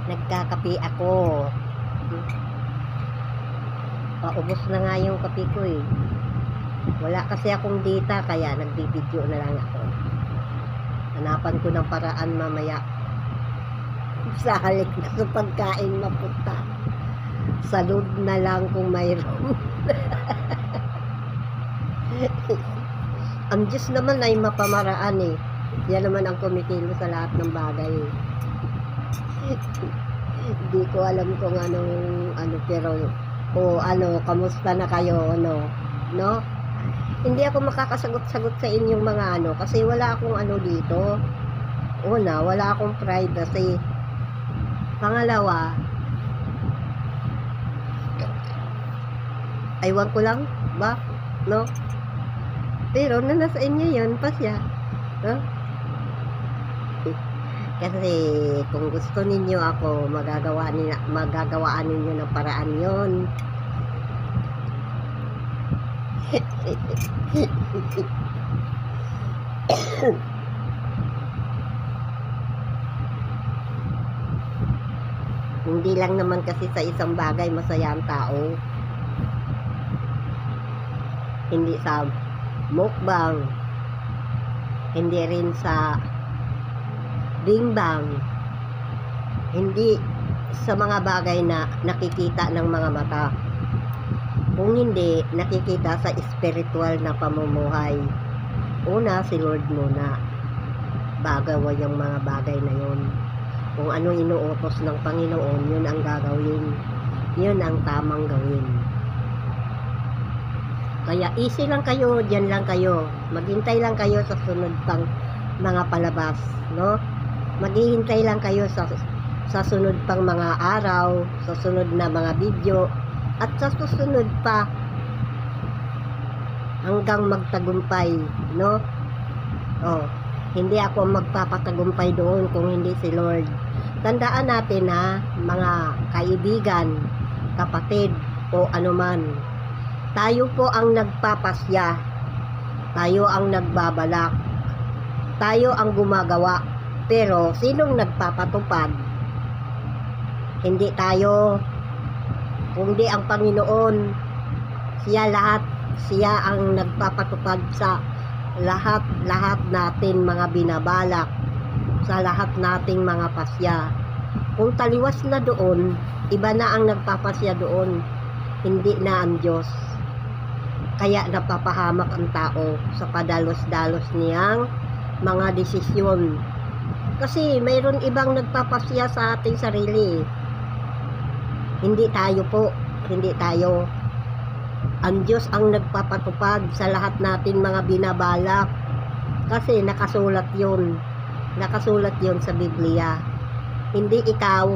Nagkakape ako. Paubos na nga yung kape ko eh. Wala kasi akong data kaya nagbibideo na lang ako. Hanapan ko ng paraan mamaya. Sa halik na sa pagkain mapunta. Salud na lang kung mayroon. Ang Diyos naman ay mapamaraan eh. Yan naman ang kumitilo sa lahat ng bagay eh. Hindi ko alam kung ano pero kamusta na kayo no? Hindi ako makakasagot-sagot sa inyong mga kasi wala akong dito. Una, wala akong privacy. Pangalawa, aywan ko lang ba, no? Pero nasa inyo yun, pasya, no? Kasi kung gusto ninyo ako, magagawaan ninyo ng paraan yon. Hindi lang naman kasi sa isang bagay masaya ang tao. Hindi sa mukbang, hindi rin sa bingbang, hindi sa mga bagay na nakikita ng mga mata. Kung hindi, nakikita sa spiritual na pamumuhay. Una, si Lord muna. Bagawa yung mga bagay na yun. Kung ano inuutos ng Panginoon, yun ang gagawin. Yun ang tamang gawin. Kaya easy lang kayo, dyan lang kayo. Maghintay lang kayo sa sunod pang mga palabas, no? Maghihintay lang kayo sa sunod pang mga araw, sa sunod na mga video, at sa susunod pa hanggang magtagumpay, no? Hindi ako magpapatagumpay doon kung hindi si Lord. Tandaan natin mga kaibigan, kapatid o anuman, tayo po ang nagpapasya, tayo ang nagbabalak, tayo ang gumagawa, pero sinong nagpapatupad? Hindi tayo, kundi ang Panginoon. Siya ang nagpapatupad sa lahat natin mga binabalak, sa lahat nating mga pasya. Kung taliwas na doon, iba na ang nagpapasya doon, hindi na ang Diyos. Kaya napapahamak ang tao sa padalos-dalos niyang mga desisyon. Kasi mayroon ibang nagpapasya sa ating sarili. Hindi tayo po, hindi tayo. Ang Diyos ang nagpapatupad sa lahat natin mga binabalak. Kasi nakasulat yun sa Biblia. Hindi ikaw,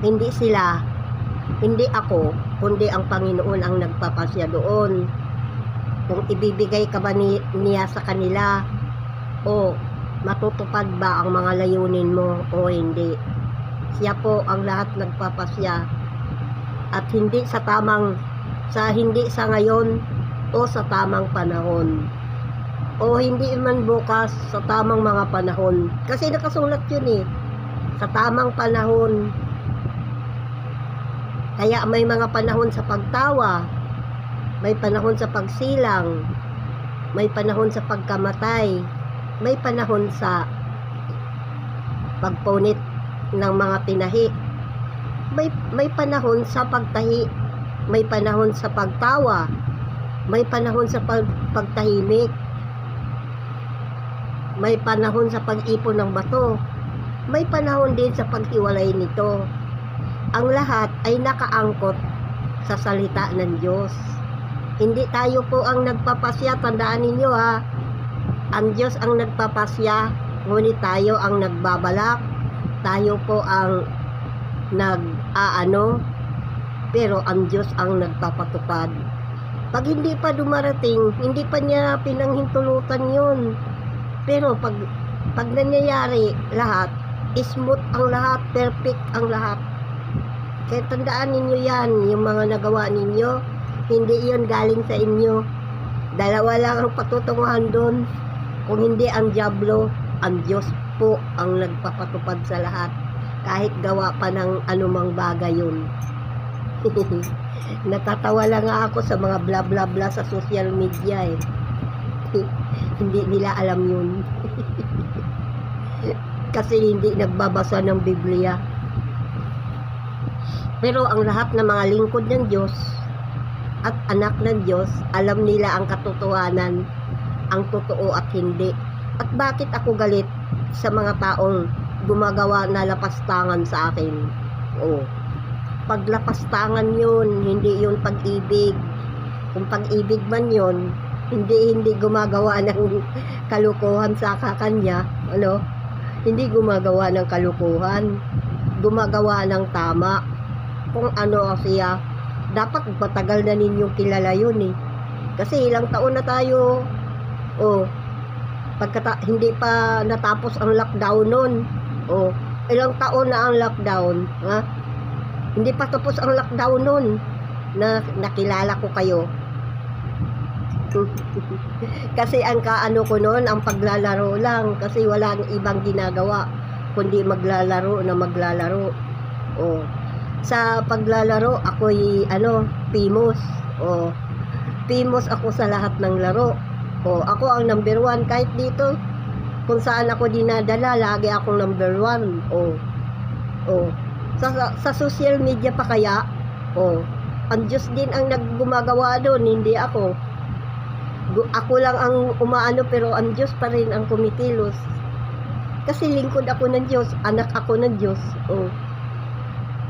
hindi sila, hindi ako, kundi ang Panginoon ang nagpapasya doon. Kung ibibigay ka ba niya sa kanila, o matutupad ba ang mga layunin mo o hindi. Siya po ang lahat nagpapasya. At hindi sa ngayon o sa tamang panahon. O hindi man bukas sa tamang mga panahon. Kasi nakasulat yun sa tamang panahon. Kaya may mga panahon sa pagtawa, may panahon sa pagsilang, may panahon sa pagkamatay, may panahon sa pagpunit ng mga tinahi, may panahon sa pagtahi, may panahon sa pagtawa, may panahon sa pagtahimik, may panahon sa pag-ipon ng bato, may panahon din sa paghiwalay nito. Ang lahat ay nakaangkot sa salita ng Diyos. Hindi tayo po ang nagpapasya, tandaan ninyo ang Diyos ang nagpapasya, ngunit tayo ang nagbabalak, tayo po ang pero ang Diyos ang nagpapatupad. Pag hindi pa dumarating, hindi pa niya pinanghintulutan yun. Pero pag nangyayari lahat, smooth ang lahat, perfect ang lahat. Kaya tandaan ninyo yan, yung mga nagawa ninyo, hindi yun galing sa inyo. Dalawa lang ang patutunguhan doon. Kung hindi ang dyablo, ang Diyos po ang nagpapatupad sa lahat. kahit gawa pa ng anumang bagay yun. Natatawa lang nga ako sa mga bla bla bla sa social media eh. Hindi nila alam yun. Kasi hindi nagbabasa ng Biblia. Pero ang lahat ng mga lingkod ng Diyos at anak ng Diyos, alam nila ang katotohanan, ang totoo at hindi. At bakit ako galit sa mga taong gumagawa na lapastangan sa akin? Oh, paglapastangan yun, hindi yun pag-ibig. Kung pag-ibig man yun, hindi gumagawa ng kalukuhan sa kakanya, ano? Hindi gumagawa ng kalukuhan, gumagawa ng tama. Kung ano siya, dapat matagal na ninyong kilala yun eh. Kasi ilang taon na tayo, oh, hindi pa natapos ang lockdown nun, oh, ilang taon na ang lockdown, ha? Hindi pa tapos ang lockdown nun, na nakilala ko kayo. Kasi ang kaano ko noon, ang paglalaro lang, kasi wala ang ibang ginagawa kundi maglalaro. Oh, sa paglalaro ako'y famous. Oh, famous ako sa lahat ng laro. Oh, ako ang number 1 kahit dito kung saan ako dinadala, lagi akong number 1. Oh, sa social media pa kaya, oh, ang Diyos din ang naggumagawa doon, hindi ako. Ako lang ang umaano, pero ang Diyos pa rin ang kumikilos. Kasi lingkod ako ng Diyos, anak ako ng Diyos. Oh.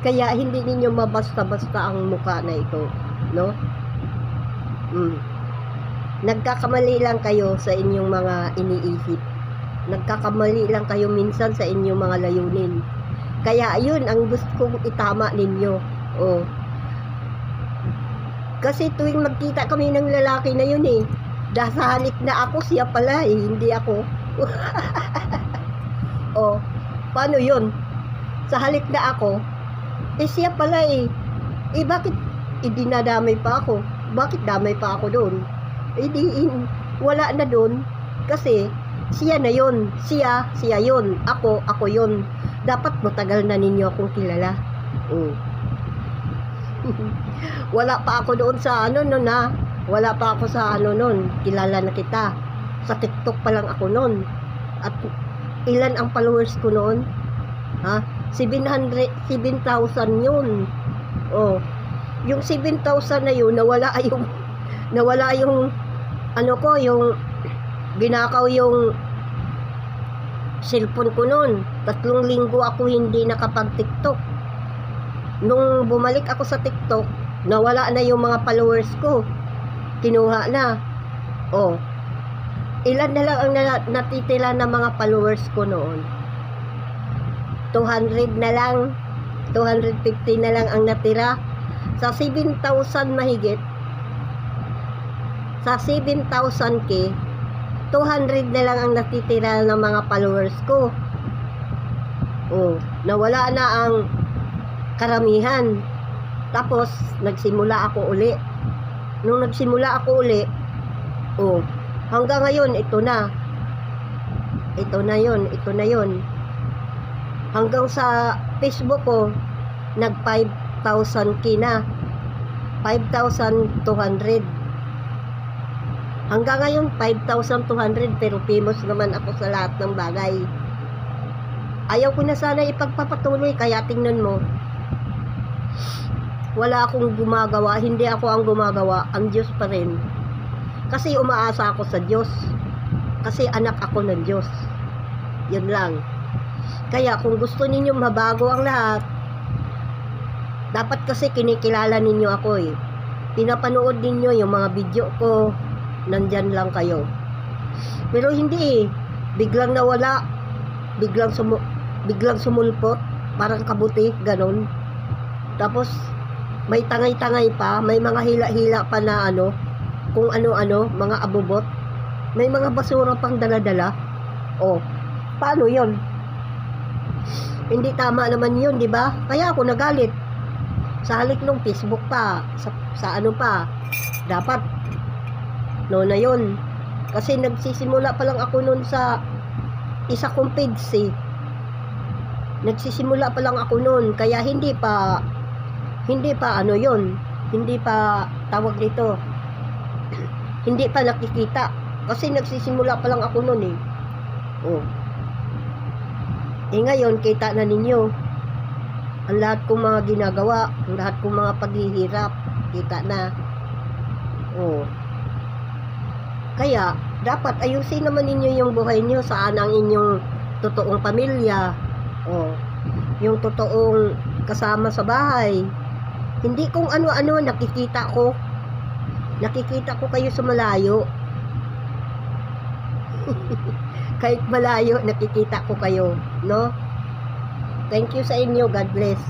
Kaya hindi ninyo mabasta-basta ang mukha na ito, no? Nagkakamali lang kayo sa inyong mga iniisip. Nagkakamali lang kayo minsan sa inyong mga layunin. Kaya yun ang gusto kong itama ninyo. Oh. Kasi tuwing magkita kami ng lalaki na yun eh, dasahalik na ako, siya pala eh, hindi ako. Oh, paano yun? Sa halik na ako, eh siya pala eh. Eh bakit idinadamay pa ako? Bakit damay pa ako doon? Eh wala na doon. Kasi siya na yun. Siya yun. Ako yun. Dapat matagal na ninyo akong kilala. Wala pa ako doon sa noon ha. Wala pa ako sa noon. Kilala na kita. Sa TikTok pa lang ako noon. At ilan ang followers ko noon? Ha? 7,000 yun. Oh. Yung 7,000 na yun, nawala yung yung binakaw yung cellphone ko noon. 3 linggo ako hindi nakapag-TikTok. Nung bumalik ako sa TikTok, nawala na yung mga followers ko. Kinuha na. Oh. Ilan na lang ang natitira na mga followers ko noon? 200 na lang. 250 na lang ang natira. Sa 7,000 mahigit. Sa 7,000k, 200 na lang ang natitira ng mga followers ko. Oh, nawala na ang karamihan. Tapos nagsimula ako uli. Nung nagsimula ako uli, oh, hanggang ngayon ito na yun. Hanggang sa Facebook ko, nag 5,000k na. 5,200. Hanggang ngayon 5,200, pero famous naman ako sa lahat ng bagay. Ayaw ko na sana ipagpapatuloy, kaya tingnan mo, wala akong gumagawa, hindi ako ang gumagawa, ang Diyos pa rin. Kasi umaasa ako sa Diyos. Kasi anak ako ng Diyos. Yun lang. Kaya kung gusto ninyo mabago ang lahat, dapat kasi kinikilala ninyo ako eh. Pinapanood ninyo yung mga video ko, nandyan lang kayo. Pero hindi eh. Biglang nawala, biglang sumulpot, parang kabuti, ganon. Tapos may tangay-tangay pa, may mga hila-hila pa na kung ano-ano, mga abubot. May mga basura pang dala-dala. Oh, paano yon? Hindi tama naman yun, di ba? Kaya ako nagalit. Sa halik nung Facebook pa, sa ano pa, dapat na yun. Kasi nagsisimula pa lang ako nun sa isa kong page eh. Nagsisimula pa lang ako noon, kaya hindi pa ano yon, hindi pa tawag dito, hindi pa nakikita. Kasi nagsisimula pa lang ako noon eh. Oh. Ngayon, kita na ninyo. Ang lahat kong mga ginagawa, ang lahat kong mga paghihirap, kita na. Oh. Kaya, dapat ayusin naman ninyo yung buhay nyo. Saan ang inyong totoong pamilya? Oh. Yung totoong kasama sa bahay. Hindi kung ano-ano, nakikita ko. Nakikita ko kayo sa malayo. Kahit malayo, nakikita ko kayo, no? Thank you sa inyo. God bless.